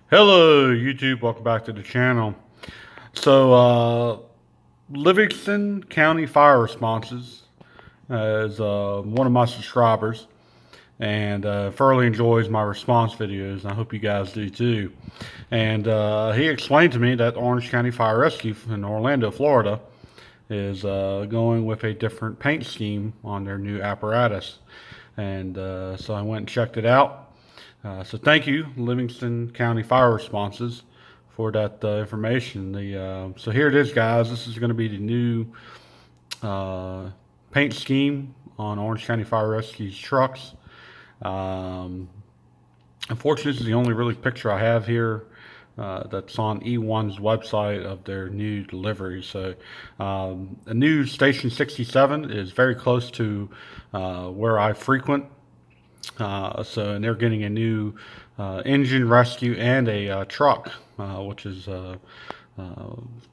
Hello YouTube, welcome back to the channel. So Livingston County Fire Responses is one of my subscribers and thoroughly enjoys my response videos, and I hope you guys do too. And he explained to me that Orange County Fire Rescue in Orlando, Florida is going with a different paint scheme on their new apparatus. And so I went and checked it out. So thank you, Livingston County Fire Responses, for that information. So here it is, guys. This is going to be the new paint scheme on Orange County Fire Rescue's trucks. Unfortunately, this is the only really picture I have here that's on E1's website of their new delivery. So a new Station 67 is very close to where I frequent. And they're getting a new engine rescue and a truck, which is the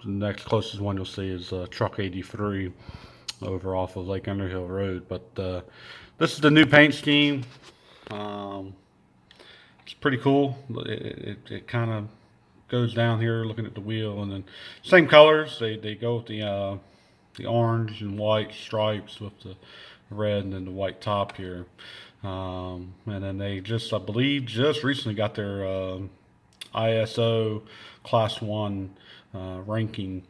next closest one you'll see is truck 83 over off of Lake Underhill Road. But this is the new paint scheme. It's pretty cool. It kind of goes down here looking at the wheel, and then same colors. They go with the orange and white stripes with the red and then the white top here. And then they just, I believe, just recently got their ISO Class 1 ranking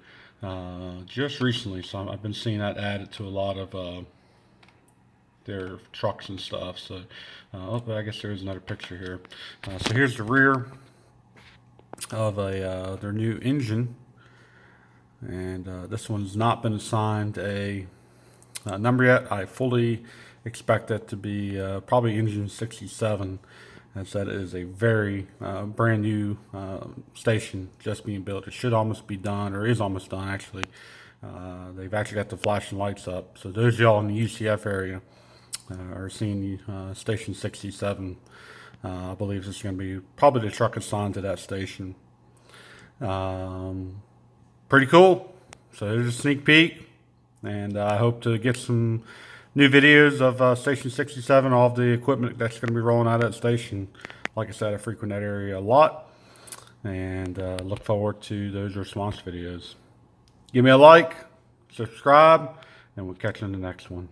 just recently. So I've been seeing that added to a lot of their trucks and stuff. So I guess there is another picture here. So here's the rear of their new engine. And this one's not been assigned a number yet. I fully expect that to be probably engine 67, as that is a very brand new station just being built. It should almost be done, or is almost done actually. They've actually got the flashing lights up. So those of y'all in the UCF area are seeing Station 67. I believe this is going to be probably the truck assigned to that station. Pretty cool. So there's a sneak peek, and I hope to get some new videos of Station 67, all of the equipment that's going to be rolling out of that station. Like I said, I frequent that area a lot, and look forward to those response videos. Give me a like, subscribe, and we'll catch you in the next one.